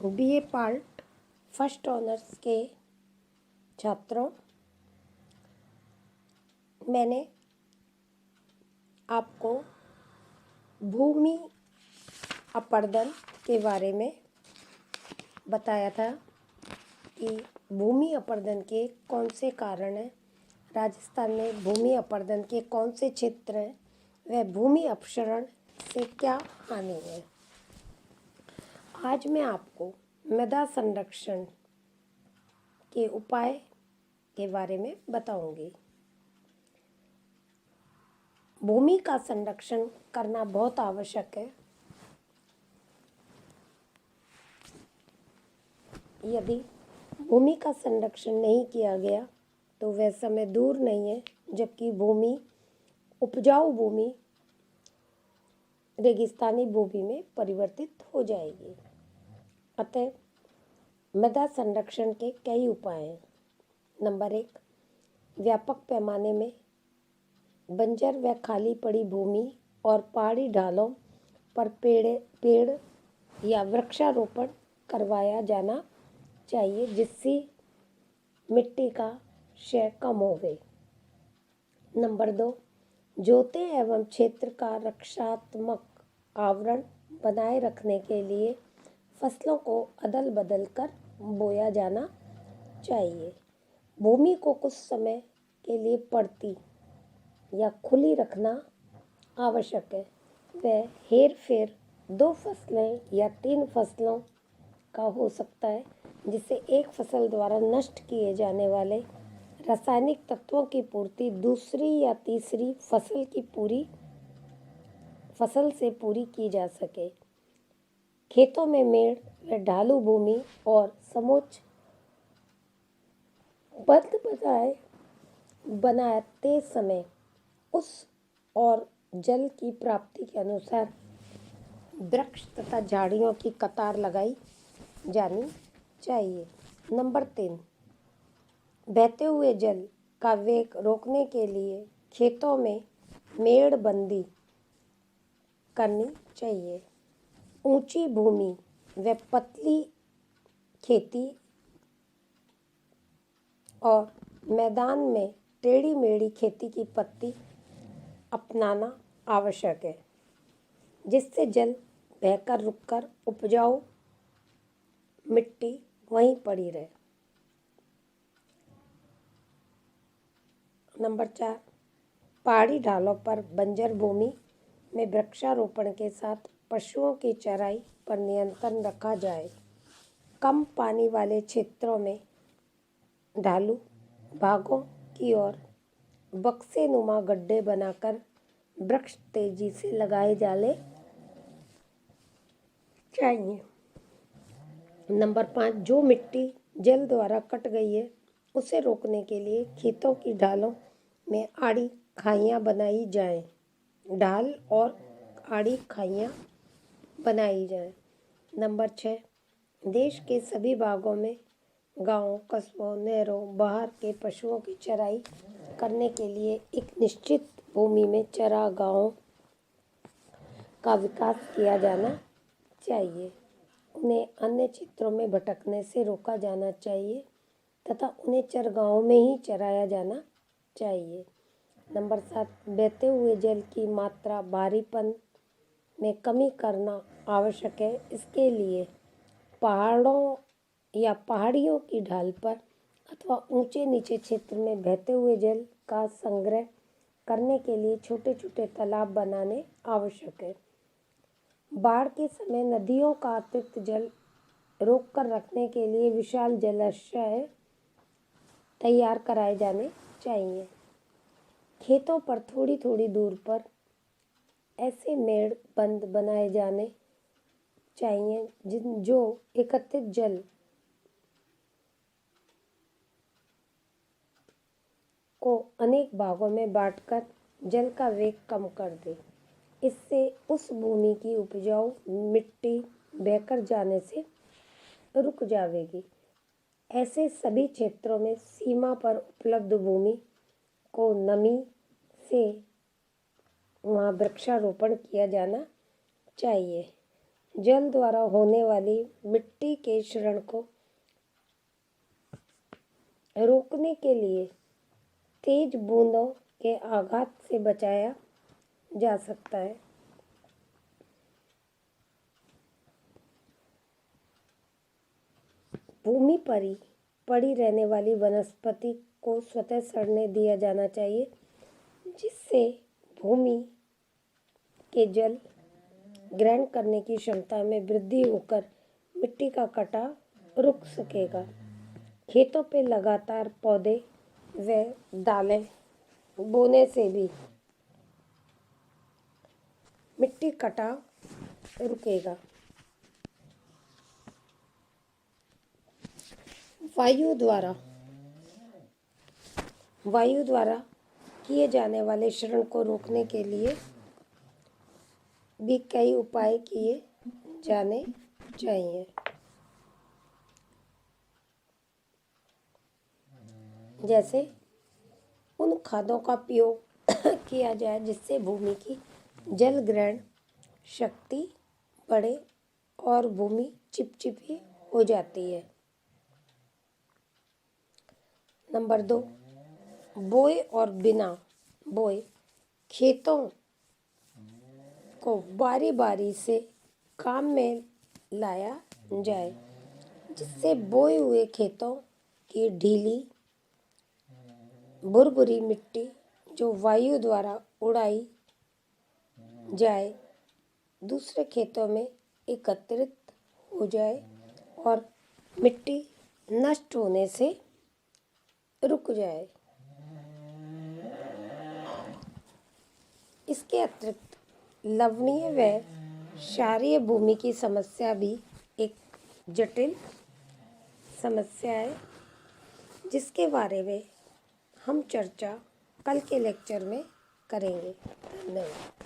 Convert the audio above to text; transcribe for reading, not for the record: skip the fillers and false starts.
BA part first honours के छात्रों, मैंने आपको भूमि अपर्दन के बारे में बताया था कि भूमि अपर्दन के कौन से कारण हैं, राजस्थान में भूमि अपर्दन के कौन से क्षेत्र हैं, वह भूमि अपक्षरण से क्या हानि है। आज मैं आपको मृदा संरक्षण के उपाय के बारे में बताऊंगी। भूमि का संरक्षण करना बहुत आवश्यक है। यदि भूमि का संरक्षण नहीं किया गया तो वह समय दूर नहीं है जबकि भूमि उपजाऊ भूमि रेगिस्तानी भूमि में परिवर्तित हो जाएगी। अतः मृदा संरक्षण के कई उपाय हैं। नंबर 1, व्यापक पैमाने में बंजर व खाली पड़ी भूमि और पहाड़ी ढालों पर पेड़ या वृक्षारोपण करवाया जाना चाहिए, जिससे मिट्टी का क्षय कम होवे। नंबर 2, जोते एवं क्षेत्र का रक्षात्मक आवरण बनाए रखने के लिए फसलों को अदल बदल कर बोया जाना चाहिए। भूमि को कुछ समय के लिए पड़ती या खुली रखना आवश्यक है। वह हेर फेर 2 फसलें या 3 फसलों का हो सकता है, जिससे एक फसल द्वारा नष्ट किए जाने वाले रासायनिक तत्वों की पूर्ति दूसरी या तीसरी फसल से पूरी की जा सके। खेतों में मेड़ व ढालू भूमि और समोच्च बंद बनाते समय उस और जल की प्राप्ति के अनुसार वृक्ष तथा झाड़ियों की कतार लगाई जानी चाहिए। नंबर 3, बहते हुए जल का वेग रोकने के लिए खेतों में मेड़बंदी करनी चाहिए। ऊंची भूमि व पतली खेती और मैदान में टेढ़ी मेढ़ी खेती की पद्धति अपनाना आवश्यक है, जिससे जल बहकर रुककर उपजाऊ मिट्टी वहीं पड़ी रहे। नंबर 4, पहाड़ी ढालों पर बंजर भूमि में वृक्षारोपण के साथ पशुओं की चराई पर नियंत्रण रखा जाए। कम पानी वाले क्षेत्रों में ढालू भागों की ओर बक्सेनुमा गड्ढे बनाकर वृक्ष तेजी से लगाए जाने चाहिए। नंबर 5, जो मिट्टी जल द्वारा कट गई है उसे रोकने के लिए खेतों की ढालों में आड़ी खाइयाँ बनाई जाएं। ढाल और आड़ी खाइयाँ बनाई जाएं। नंबर 6, देश के सभी भागों में गांवों, कस्बों, नहरों, बाहर के पशुओं की चराई करने के लिए एक निश्चित भूमि में चरागाहों का विकास किया जाना चाहिए। उन्हें अन्य क्षेत्रों में भटकने से रोका जाना चाहिए तथा उन्हें चरागाहों में ही चराया जाना चाहिए। नंबर 7, बहते हुए जल की मात्रा भारीपन में कमी करना आवश्यक है। इसके लिए पहाड़ों या पहाड़ियों की ढाल पर अथवा ऊंचे नीचे क्षेत्र में बहते हुए जल का संग्रह करने के लिए छोटे छोटे तालाब बनाने आवश्यक है। बाढ़ के समय नदियों का अतिरिक्त जल रोक कर रखने के लिए विशाल जलाशय तैयार कराए जाने चाहिए। खेतों पर थोड़ी थोड़ी दूर पर ऐसे मेड़ बंद बनाए जाने चाहिए जो एकत्रित जल को अनेक भागों में बांटकर जल का वेग कम कर दे। इससे उस भूमि की उपजाऊ मिट्टी बहकर जाने से रुक जाएगी। ऐसे सभी क्षेत्रों में सीमा पर उपलब्ध भूमि को नमी से वहाँ वृक्षारोपण किया जाना चाहिए। जल द्वारा होने वाली मिट्टी के क्षरण को रोकने के लिए तेज बूंदों के आघात से बचाया जा सकता है। भूमि पर ही पड़ी रहने वाली वनस्पति को स्वतः सड़ने दिया जाना चाहिए, जिससे भूमि के जल ग्रहण करने की क्षमता में वृद्धि होकर मिट्टी का कटाव रुक सकेगा। खेतों पे लगातार पौधे व दालें बोने से भी मिट्टी कटाव रुकेगा। वायु द्वारा किए जाने वाले क्षरण को रोकने के लिए भी कई उपाय किए जाने चाहिए। जैसे उन खादों का उपयोग किया जाए जिससे भूमि की जल ग्रहण शक्ति बढ़े और भूमि चिपचिपी हो जाती है। नंबर 2, बोए और बिना बोए खेतों को बारी बारी से काम में लाया जाए, जिससे बोए हुए खेतों की ढीली भुरभुरी मिट्टी जो वायु द्वारा उड़ाई जाए दूसरे खेतों में एकत्रित हो जाए और मिट्टी नष्ट होने से रुक जाए। इसके अतिरिक्त लवणीय व क्षारीय भूमि की समस्या भी एक जटिल समस्या है, जिसके बारे में हम चर्चा कल के लेक्चर में करेंगे। धन्यवाद।